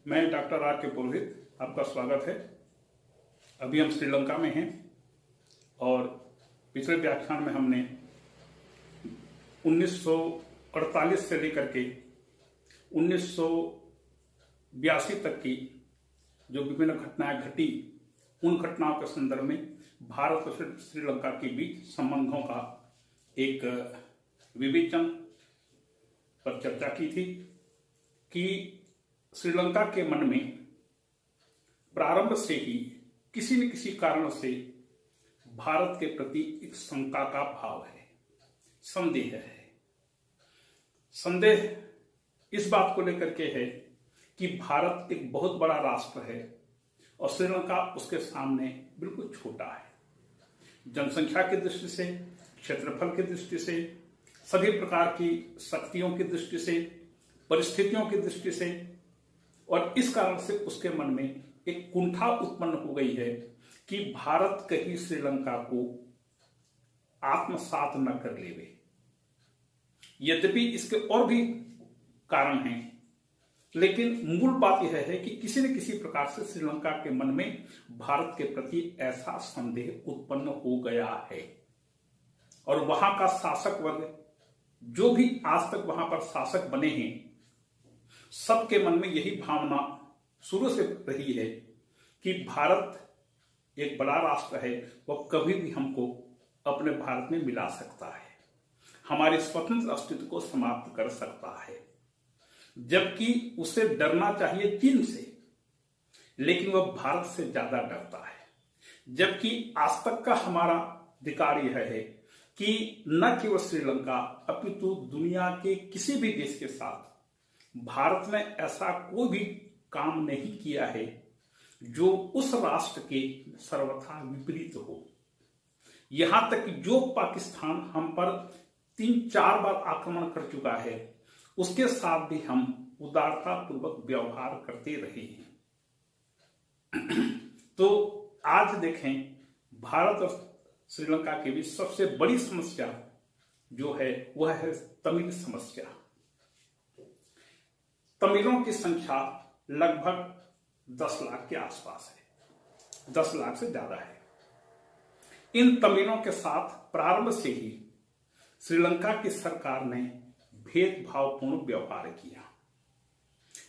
मैं doctor R के पुरोहित, आपका स्वागत है। अभी हम श्रीलंका में हैं और पिछले व्याख्यान में हमने 1948 से लेकर के 1982 तक की जो विभिन्न घटनाएं घटी, उन घटनाओं के संदर्भ में भारत और श्रीलंका के बीच संबंधों का एक विवेचन पर चर्चा की थी कि श्रीलंका के मन में प्रारंभ से ही किसी न किसी कारण से भारत के प्रति एक शंका का भाव है, संदेह है। संदेह इस बात को लेकर के है कि भारत एक बहुत बड़ा राष्ट्र है और श्रीलंका उसके सामने बिल्कुल छोटा है। जनसंख्या की दृष्टि से, क्षेत्रफल की दृष्टि से, सभी प्रकार की शक्तियों की दृष्टि से, परिस्थितियों की दृष्टि से, और इस कारण से उसके मन में एक कुंठा उत्पन्न हो गई है कि भारत कहीं श्रीलंका को आत्मसात न कर लेवे। यद्यपि इसके और भी कारण हैं, लेकिन मूल बात यह है कि किसी न किसी प्रकार से श्रीलंका के मन में भारत के प्रति ऐसा संदेह उत्पन्न हो गया है और वहां का शासक वर्ग, जो भी आज तक वहां पर शासक बने हैं, सबके मन में यही भावना शुरू से रही है कि भारत एक बड़ा राष्ट्र है, वह कभी भी हमको अपने भारत में मिला सकता है, हमारे स्वतंत्र अस्तित्व को समाप्त कर सकता है। जबकि उसे डरना चाहिए चीन से, लेकिन वह भारत से ज्यादा डरता है। जबकि आज तक का हमारा अधिकार यह है कि न केवल श्रीलंका अपितु दुनिया के किसी भी देश के साथ भारत ने ऐसा कोई भी काम नहीं किया है जो उस राष्ट्र के सर्वथा विपरीत हो। यहां तक कि जो पाकिस्तान हम पर 3-4 बार आक्रमण कर चुका है, उसके साथ भी हम उदारता पूर्वक व्यवहार करते रहे हैं। तो आज देखें, भारत और श्रीलंका के बीच सबसे बड़ी समस्या जो है वह है तमिल समस्या। तमिलों की संख्या लगभग 10 लाख के आसपास है, 10 लाख से ज्यादा है। इन तमिलों के साथ प्रारंभ से ही श्रीलंका की सरकार ने भेदभावपूर्ण व्यवहार किया।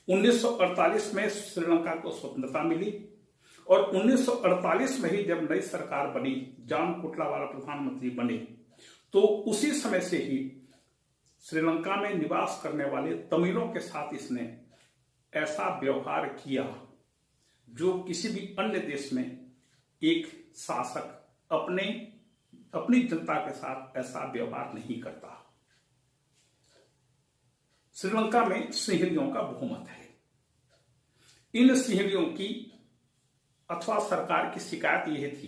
1948 में श्रीलंका को स्वतंत्रता मिली और 1948 में ही जब नई सरकार बनी, जॉन कोटलावाला प्रधानमंत्री बने, तो उसी समय से ही श्रीलंका में निवास करने वाले तमिलों के साथ इसने ऐसा व्यवहार किया जो किसी भी अन्य देश में एक शासक अपनी जनता के साथ ऐसा व्यवहार नहीं करता। श्रीलंका में सिंहलियों का बहुमत है। इन सिंहलियों की अथवा सरकार की शिकायत यह थी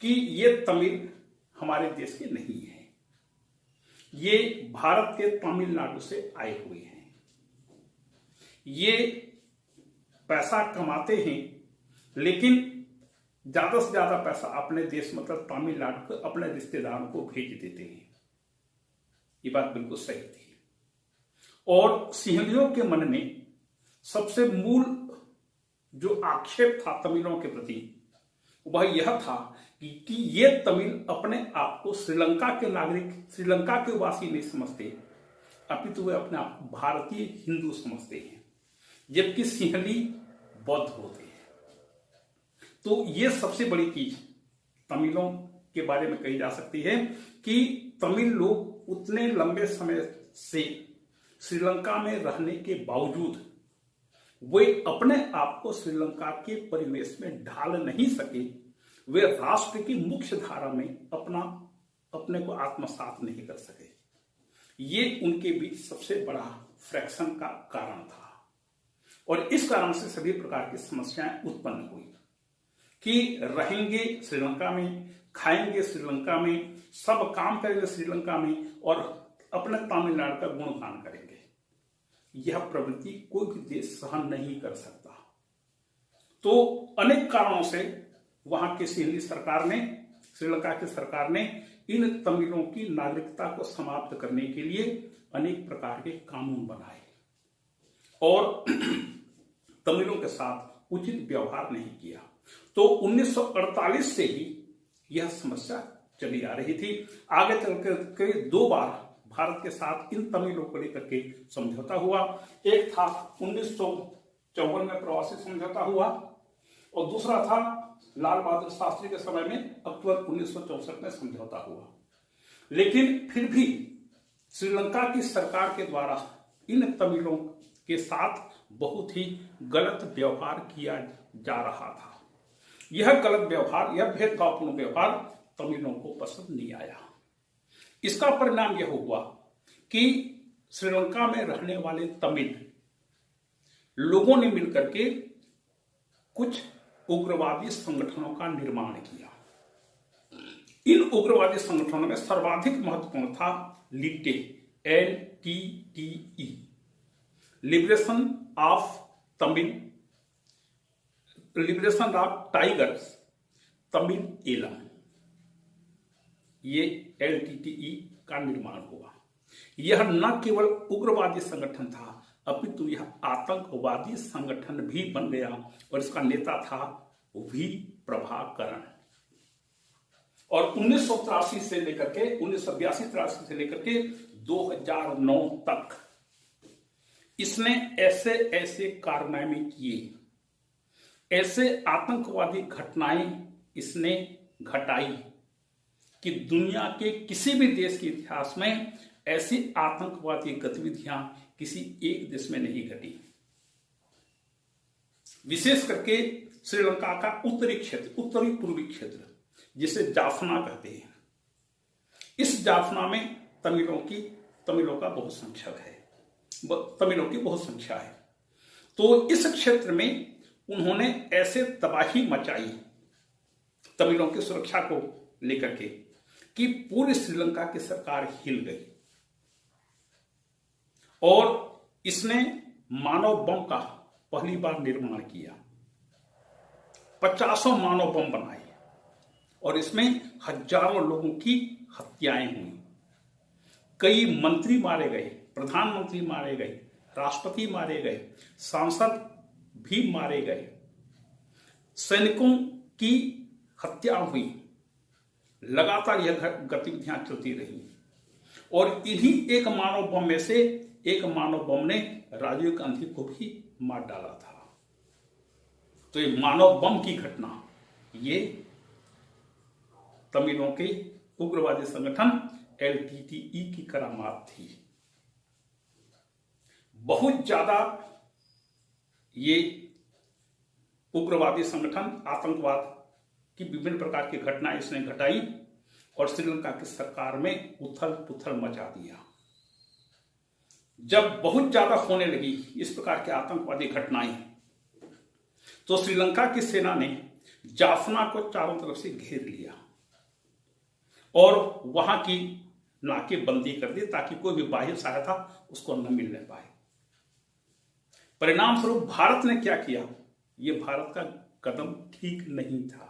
कि ये तमिल हमारे देश के नहीं है, ये भारत के तमिलनाडु से आए हुए हैं, ये पैसा कमाते हैं लेकिन ज्यादा से ज्यादा पैसा अपने देश मतलब तमिलनाडु को अपने रिश्तेदारों को भेज देते हैं। ये बात बिल्कुल सही थी। और सिंहलियों के मन में सबसे मूल जो आक्षेप था तमिलों के प्रति, वह यह था कि ये तमिल अपने आप को श्रीलंका के नागरिक, श्रीलंका के वासी नहीं समझते, अपितु वे अपने आप को भारतीय हिंदू समझते हैं, जबकि सिंहली बौद्ध होते हैं। तो ये सबसे बड़ी चीज तमिलों के बारे में कही जा सकती है कि तमिल लोग उतने लंबे समय से श्रीलंका में रहने के बावजूद वे अपने आप को श्रीलंका के परिवेश में ढाल नहीं सके, वे राष्ट्र की मुख्य धारा में अपने को आत्मसात नहीं कर सके। ये उनके बीच सबसे बड़ा फ्रैक्शन का कारण था और इस कारण से सभी प्रकार की समस्याएं उत्पन्न हुई कि रहेंगे श्रीलंका में, खाएंगे श्रीलंका में, सब काम करेंगे श्रीलंका में और अपने तमिलनाडु का गुणगान करेंगे। यह प्रवृत्ति कोई भी देश सहन नहीं कर सकता। तो अनेक कारणों से वहां की श्रीलंका की सरकार ने इन तमिलों की नागरिकता को समाप्त करने के लिए अनेक प्रकार के कानून बनाए और तमिलों के साथ उचित व्यवहार नहीं किया। तो 1948 से ही यह समस्या चली आ रही थी। आगे चल के 2 बार भारत के साथ इन तमिलों को लेकर के समझौता हुआ। एक था 1954 में प्रवासी समझौता हुआ और दूसरा था लाल बहादुर शास्त्री के समय में अक्टूबर 1964 में समझौता हुआ। लेकिन फिर भी श्रीलंका की सरकार के द्वारा इन तमिलों के साथ बहुत ही गलत व्यवहार किया जा रहा था। यह गलत व्यवहार, यह भेदभावपूर्ण व्यवहार तमिलों को पसंद नहीं आया। इसका परिणाम यह हुआ कि श्रीलंका में रहने वाले तमिल लोगों ने मिलकर के कुछ उग्रवादी संगठनों का निर्माण किया। इन उग्रवादी संगठनों में सर्वाधिक महत्वपूर्ण था लिट्टे, LTTE, liberation of tigers Tamil Eelam. ये LTTE का निर्माण हुआ। यह न केवल उग्रवादी संगठन था अपितु यह आतंकवादी संगठन भी बन गया और इसका नेता था वी प्रभाकरण। और 1983 से लेकर के 1982-83 से लेकर के 2009 तक इसने ऐसे ऐसे कारनामे किए, ऐसे आतंकवादी घटनाएं इसने घटाई कि दुनिया के किसी भी देश के इतिहास में ऐसी आतंकवादी गतिविधियां किसी एक देश में नहीं घटी। विशेष करके श्रीलंका का उत्तरी क्षेत्र, उत्तरी पूर्वी क्षेत्र जिसे जाफना कहते हैं, इस जाफना में तमिलों का बहुसंख्यक है, तमिलों की बहुत संख्या है। तो इस क्षेत्र में उन्होंने ऐसे तबाही मचाई तमिलों की सुरक्षा को लेकर के कि पूरी श्रीलंका की सरकार हिल गई और इसने मानव बम का पहली बार निर्माण किया। 50 मानव बम बनाए और इसमें हजारों लोगों की हत्याएं हुई। कई मंत्री मारे गए, प्रधानमंत्री मारे गए, राष्ट्रपति मारे गए, सांसद भी मारे गए, सैनिकों की हत्या हुई। लगातार यह गतिविधियां चलती रही और इन्हीं एक मानव बम में से एक मानव बम ने राजीव गांधी को भी मार डाला था। तो ये मानव बम की घटना ये तमिलों के उग्रवादी संगठन LTTE की करामात थी। बहुत ज्यादा ये उग्रवादी संगठन आतंकवाद की विभिन्न प्रकार की घटनाएं इसने घटाई और श्रीलंका की सरकार में उथल पुथल मचा दिया। जब बहुत ज्यादा होने लगी इस प्रकार की आतंकवादी घटनाएं तो श्रीलंका की सेना ने जाफना को चारों तरफ से घेर लिया और वहां की नाकेबंदी कर दी ताकि कोई भी बाह्य सहायता उसको न मिलने पाए। परिणाम स्वरूप भारत ने क्या किया? यह भारत का कदम ठीक नहीं था।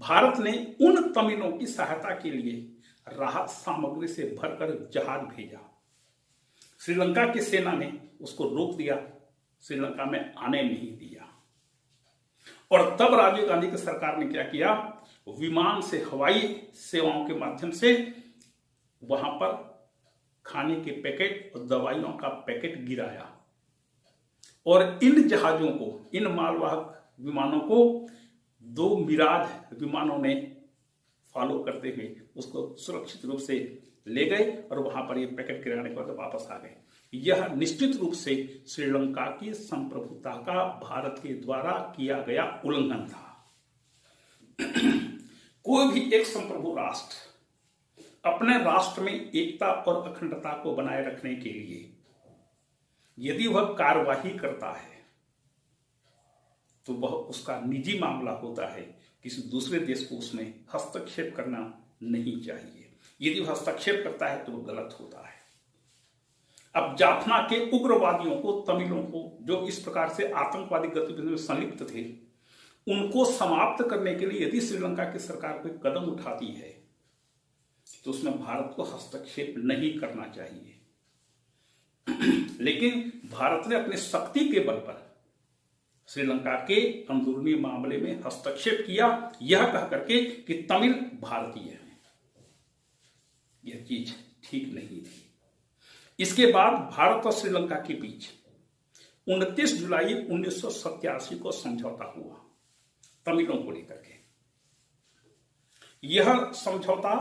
भारत ने उन तमिलों की सहायता के लिए राहत सामग्री से भरकर जहाज भेजा। श्रीलंका की सेना ने उसको रोक दिया, श्रीलंका में आने नहीं दिया। और तब राजीव गांधी की सरकार ने क्या किया? विमान से, हवाई सेवाओं के माध्यम से वहां पर खाने के पैकेट और दवाइयों का पैकेट गिराया और इन जहाजों को, इन मालवाहक विमानों को 2 मिराज विमानों ने फॉलो करते हुए उसको सुरक्षित रूप से ले गए और वहां पर ये पैकेट गिराने के बाद वापस आ गए। यह निश्चित रूप से श्रीलंका की संप्रभुता का भारत के द्वारा किया गया उल्लंघन था। कोई भी एक संप्रभु राष्ट्र अपने राष्ट्र में एकता और अखंडता को बनाए रखने के लिए यदि वह कार्यवाही करता है तो वह उसका निजी मामला होता है, किसी दूसरे देश को उसमें हस्तक्षेप करना नहीं चाहिए। यदि वह हस्तक्षेप करता है तो वह गलत होता है। अब जाफना के उग्रवादियों को, तमिलों को, जो इस प्रकार से आतंकवादी गतिविधियों में संलिप्त थे, उनको समाप्त करने के लिए यदि श्रीलंका की सरकार कोई कदम उठाती है तो उसमें भारत को हस्तक्षेप नहीं करना चाहिए। लेकिन भारत ने अपनी शक्ति के बल पर श्रीलंका के अंदरूनी मामले में हस्तक्षेप किया, यह कह करके कि तमिल भारतीय हैं। यह चीज ठीक नहीं थी। इसके बाद भारत और श्रीलंका के बीच 29 जुलाई 1987 को समझौता हुआ तमिलों को लेकर के। यह समझौता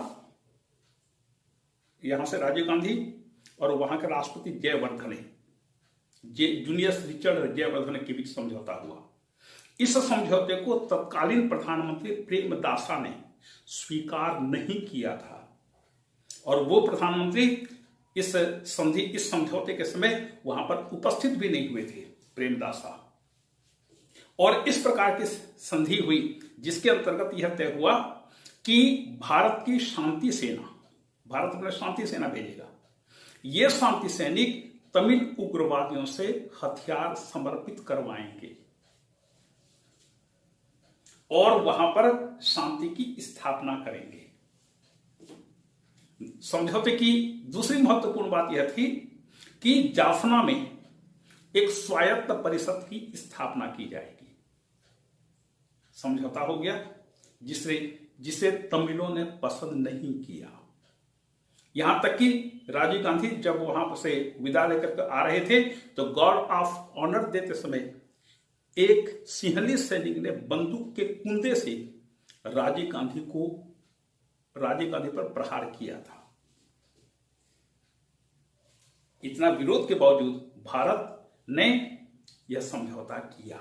यहां से राजीव गांधी और वहां के राष्ट्रपति जूलियस रिचर्ड जयवर्धने के बीच समझौता हुआ। इस समझौते को तत्कालीन प्रधानमंत्री प्रेमदासा ने स्वीकार नहीं किया था और वो प्रधानमंत्री इस समझौते के समय वहां पर उपस्थित भी नहीं हुए थे, प्रेमदासा। और इस प्रकार की संधि हुई जिसके अंतर्गत यह तय हुआ कि भारत अपने शांति सेना भेजेगा। ये शांति सैनिक तमिल उग्रवादियों से हथियार समर्पित करवाएंगे और वहां पर शांति की स्थापना करेंगे। समझौते की दूसरी महत्वपूर्ण बात यह थी कि जाफना में एक स्वायत्त परिषद की स्थापना की जाएगी। समझौता हो गया जिसे तमिलों ने पसंद नहीं किया। यहां तक कि राजीव गांधी जब वहां से विदा लेकर आ रहे थे तो गार्ड ऑफ ऑनर देते समय एक सिंहली सैनिक ने बंदूक के कुंदे से राजीव गांधी पर प्रहार किया था। इतना विरोध के बावजूद भारत ने यह समझौता किया।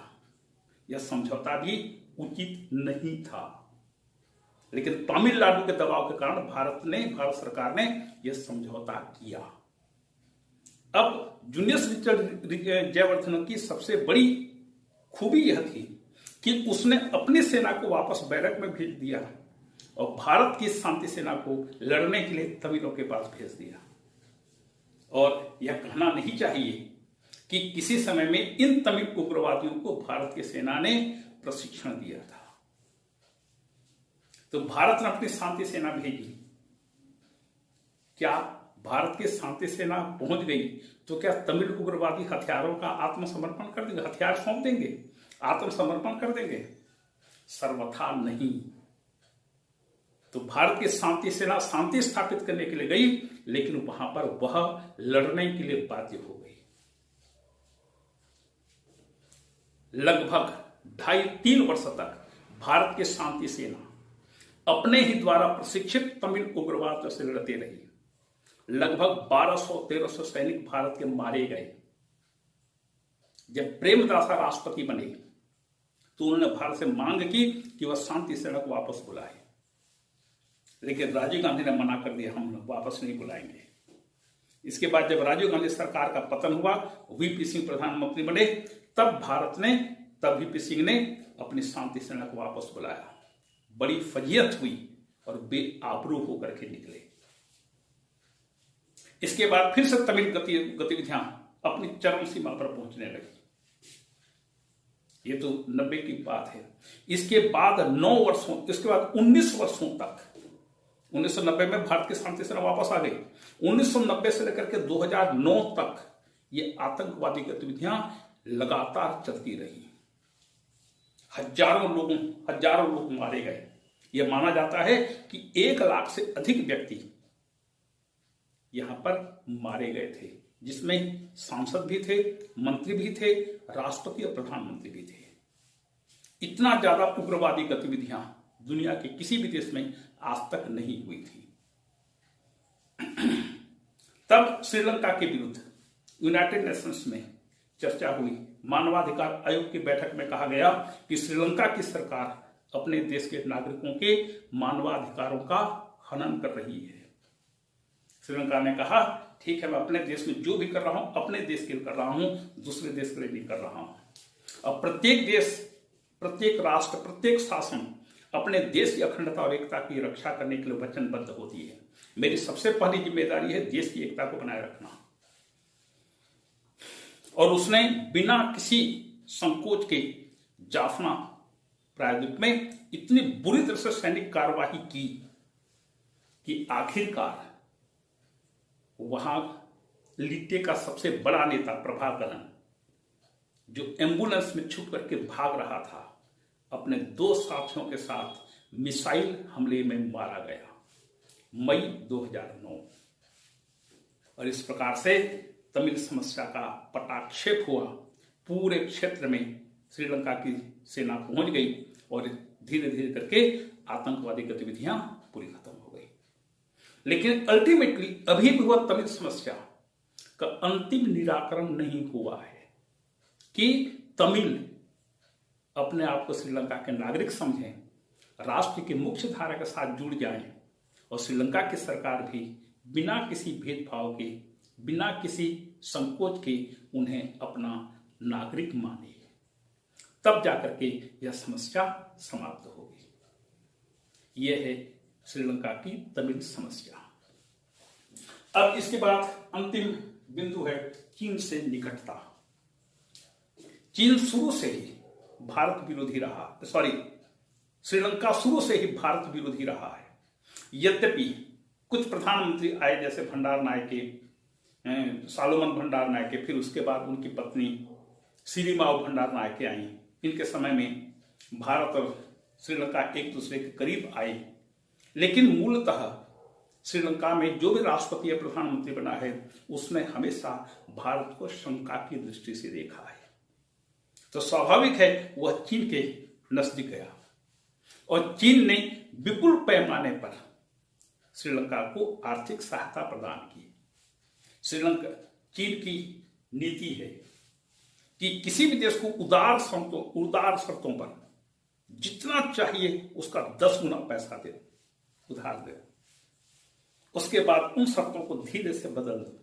यह समझौता भी उचित नहीं था, लेकिन तमिलनाडु के दबाव के कारण भारत सरकार ने यह समझौता किया। अब जूलियस रिचर्ड जयवर्धन की सबसे बड़ी खूबी यह थी कि उसने अपनी सेना को वापस बैरक में भेज दिया और भारत की शांति सेना को लड़ने के लिए तमिलों के पास भेज दिया। और यह कहना नहीं चाहिए कि किसी समय में इन तमिल उग्रवादियों को भारत की सेना ने प्रशिक्षण दिया था। तो भारत ने अपनी शांति सेना भेजी। क्या भारत की शांति सेना पहुंच गई तो क्या तमिल उग्रवादी हथियारों का आत्मसमर्पण कर देंगे, हथियार सौंप देंगे, आत्मसमर्पण कर देंगे? सर्वथा नहीं। तो भारत की शांति सेना शांति स्थापित करने के लिए गई, लेकिन वहां पर वह लड़ने के लिए बाध्य हो गई। लगभग 2.5-3 वर्ष तक भारत की शांति सेना अपने ही द्वारा प्रशिक्षित तमिल उग्रवाद से लड़ती रही। लगभग 1200-1300 सैनिक भारत के मारे गए। जब प्रेमदासा राष्ट्रपति बने तो उन्होंने भारत से मांग की कि वह शांति सेना को वापस बुलाए, लेकिन राजीव गांधी ने मना कर दिया, हम वापस नहीं बुलाएंगे। इसके बाद जब राजीव गांधी सरकार का पतन हुआ, वीपी सिंह प्रधानमंत्री बने, तब वीपी सिंह ने अपनी शांति सेना को वापस बुलाया। बड़ी फजीयत हुई और बेआबरू होकर के निकले। इसके बाद फिर से तमिल गतिविधियां अपनी चरम सीमा पर पहुंचने लगी। ये तो 90 की बात है। इसके बाद 19 वर्षों तक 1990 में भारत की शांति सेना वापस आ गई। 1990 से लेकर के 2009 तक ये आतंकवादी गतिविधियां लगातार चलती रही। हजारों लोग मारे गए। यह माना जाता है कि 1 लाख से अधिक व्यक्ति यहां पर मारे गए थे, जिसमें सांसद भी थे, मंत्री भी थे, राष्ट्रपति और प्रधानमंत्री भी थे। इतना ज्यादा उग्रवादी गतिविधियां दुनिया के किसी भी देश में आज तक नहीं हुई थी। तब श्रीलंका के विरुद्ध यूनाइटेड नेशंस में चर्चा हुई। मानवाधिकार आयोग की बैठक में कहा गया कि श्रीलंका की सरकार अपने देश के नागरिकों के मानवाधिकारों का हनन कर रही है। श्रीलंका ने कहा, ठीक है, मैं अपने देश में जो भी कर रहा हूं अपने देश के लिए कर रहा हूं, दूसरे देश के लिए नहीं कर रहा हूं। अब प्रत्येक देश, प्रत्येक राष्ट्र, प्रत्येक शासन अपने देश की अखंडता और एकता की रक्षा करने के लिए वचनबद्ध होती है। मेरी सबसे पहली जिम्मेदारी है देश की एकता को बनाए रखना। और उसने बिना किसी संकोच के जाफना प्रायद्वीप में इतनी बुरी तरह से सैनिक कार्यवाही की कि आखिरकार वहां लिट्टे का सबसे बड़ा नेता प्रभाकरन, जो एम्बुलेंस में छुप करके भाग रहा था, अपने 2 साथियों के साथ मिसाइल हमले में मारा गया मई 2009। और इस प्रकार से तमिल समस्या का पटाक्षेप हुआ। पूरे क्षेत्र में श्रीलंका की सेना पहुंच गई और धीरे धीरे करके आतंकवादी गतिविधियां पूरी खत्म हो गई। लेकिन अल्टीमेटली अभी भी वह तमिल समस्या का अंतिम निराकरण नहीं हुआ है कि तमिल अपने आप को श्रीलंका के नागरिक समझें, राष्ट्र की मुख्य धारा के साथ जुड़ जाएं और श्रीलंका की सरकार भी बिना किसी भेदभाव के, बिना किसी संकोच के उन्हें अपना नागरिक माने, तब जाकर के यह समस्या समाप्त होगी। यह है श्रीलंका की तमिल समस्या। अब इसके बाद अंतिम बिंदु है चीन से निकटता। चीन शुरू से ही भारत विरोधी रहा, श्रीलंका शुरू से ही भारत विरोधी रहा है। यद्यपि कुछ प्रधानमंत्री आए, जैसे भंडार नायके, सालोमन भंडार नायके, फिर उसके बाद उनकी पत्नी सिरिमाओ भंडार नायके आई। इनके समय में भारत और श्रीलंका एक दूसरे के करीब आए, लेकिन मूलतः श्रीलंका में जो भी राष्ट्रपति या प्रधानमंत्री बना है उसने हमेशा भारत को शंका की दृष्टि से देखा है। तो स्वाभाविक है वह चीन के नजदीक गया और चीन ने विपुल पैमाने पर श्रीलंका को आर्थिक सहायता प्रदान की। चीन की नीति है कि किसी भी देश को उदार शर्तों पर जितना चाहिए उसका 10 गुना पैसा दे, उधार दे। उसके बाद उन शर्तों को धीरे से बदल दो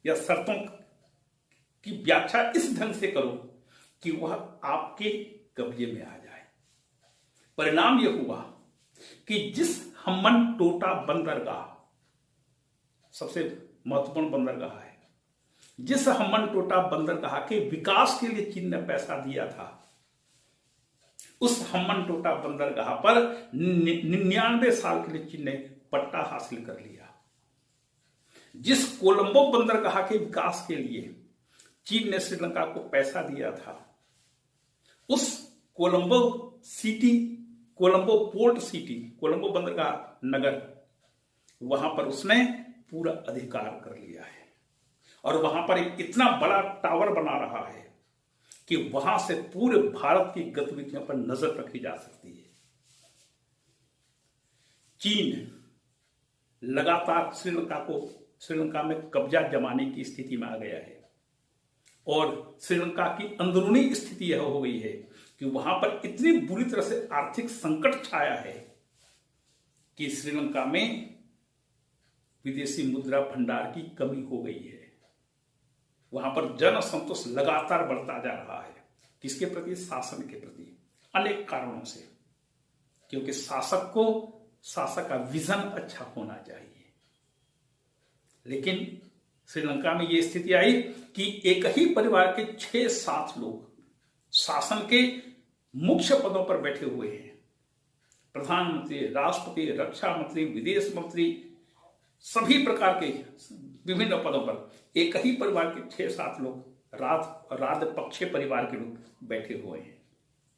या शर्तों की व्याख्या इस ढंग से करो कि वह आपके कब्जे में आ जाए। परिणाम यह हुआ कि जिस हम्बनटोटा बंदरगाह, सबसे महत्वपूर्ण बंदरगाह है, जिस हम्बनटोटा बंदरगाह के विकास के लिए चीन ने पैसा दिया था, उस हम्बनटोटा बंदरगाह पर 99 साल के लिए चीन ने पट्टा हासिल कर लिया। जिस कोलंबो बंदरगाह के विकास के लिए चीन ने श्रीलंका को पैसा दिया था, उस कोलंबो पोर्ट सिटी, कोलंबो बंदरगाह नगर, वहां पर उसने पूरा अधिकार कर लिया है और वहां पर एक इतना बड़ा टावर बना रहा है कि वहां से पूरे भारत की गतिविधियों पर नजर रखी जा सकती है। चीन लगातार श्रीलंका में कब्जा जमाने की स्थिति में आ गया है और श्रीलंका की अंदरूनी स्थिति यह हो गई है कि वहां पर इतनी बुरी तरह से आर्थिक संकट छाया है कि श्रीलंका में विदेशी मुद्रा भंडार की कमी हो गई है। वहां पर जन असंतोष लगातार बढ़ता जा रहा है। किसके प्रति? शासन के प्रति, अनेक कारणों से। क्योंकि शासक का विजन अच्छा होना चाहिए, लेकिन श्रीलंका में यह स्थिति आई कि एक ही परिवार के 6-7 लोग शासन के मुख्य पदों पर बैठे हुए हैं। प्रधानमंत्री, राष्ट्रपति, रक्षा मंत्री, विदेश मंत्री, सभी प्रकार के विभिन्न पदों पर एक ही परिवार के 6-7 लोग राजपक्षे परिवार के लोग बैठे हुए हैं।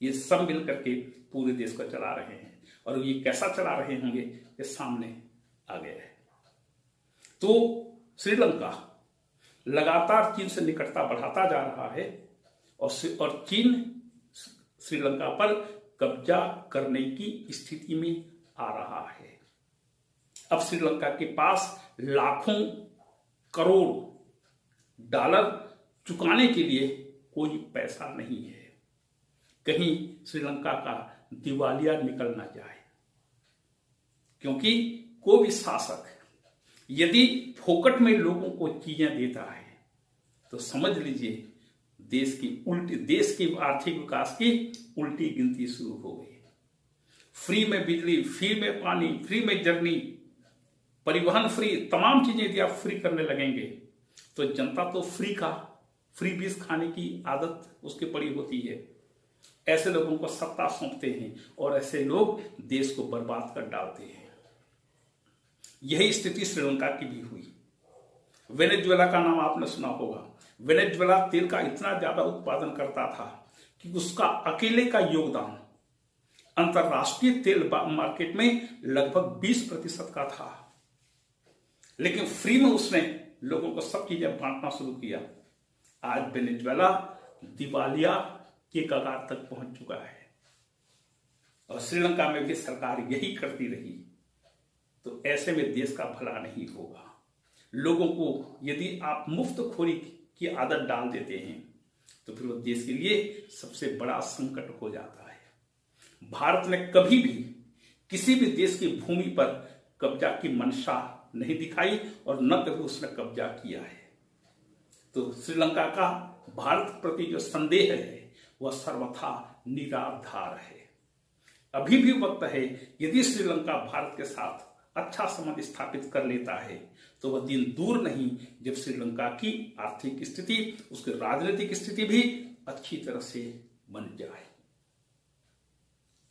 ये सब मिलकर के पूरे देश को चला रहे हैं और ये कैसा चला रहे होंगे ये सामने आ गया है। तो श्रीलंका लगातार चीन से निकटता बढ़ाता जा रहा है और चीन श्रीलंका पर कब्जा करने की स्थिति में आ रहा है। अब श्रीलंका के पास लाखों करोड़ डॉलर चुकाने के लिए कोई पैसा नहीं है। कहीं श्रीलंका का दिवालिया निकल ना जाए, क्योंकि कोई भी शासक यदि फोकट में लोगों को चीजें देता है तो समझ लीजिए देश की आर्थिक विकास की उल्टी गिनती शुरू हो गई। फ्री में बिजली, फ्री में पानी, फ्री में जर्नी, परिवहन फ्री, तमाम चीजें यदि आप फ्री करने लगेंगे तो जनता तो फ्री बीज खाने की आदत उसके पड़ी होती है। ऐसे लोगों को सत्ता सौंपते हैं और ऐसे लोग देश को बर्बाद कर डालते हैं। यही स्थिति श्रीलंका की भी हुई। वेनेजुएला का नाम आपने सुना होगा। वेनेजुएला तेल का इतना ज्यादा उत्पादन करता था कि उसका अकेले का योगदान अंतरराष्ट्रीय तेल मार्केट में लगभग 20% का था। लेकिन फ्री में उसने लोगों को सब चीजें बांटना शुरू किया। आज वेनेजुएला दिवालिया के कगार तक पहुंच चुका है और श्रीलंका में भी सरकार यही करती रही। तो ऐसे में देश का भला नहीं होगा। लोगों को यदि आप मुफ्तखोरी की आदत डाल देते हैं तो फिर वो देश के लिए सबसे बड़ा संकट हो जाता है। भारत ने कभी भी किसी भी देश की भूमि पर कब्जा की मंशा नहीं दिखाई और न कभी उसने कब्जा किया है। तो श्रीलंका का भारत प्रति जो संदेह है वह सर्वथा निराधार है। अभी भी वक्त है, यदि श्रीलंका भारत के साथ अच्छा संबंध स्थापित कर लेता है तो वह दिन दूर नहीं जब श्रीलंका की आर्थिक स्थिति, उसकी राजनीतिक स्थिति भी अच्छी तरह से बन जाए।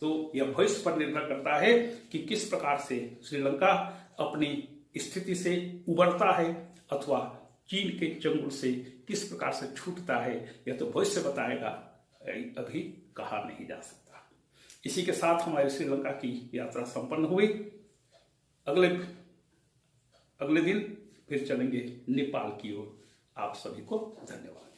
तो यह भविष्य पर निर्भर करता है कि किस प्रकार से श्रीलंका अपनी स्थिति से उबरता है अथवा चीन के चंगुल से किस प्रकार से छूटता है, यह तो भविष्य बताएगा, अभी कहा नहीं जा सकता। इसी के साथ हमारी श्रीलंका की यात्रा संपन्न हुई। अगले दिन फिर चलेंगे नेपाल की ओर। आप सभी को धन्यवाद।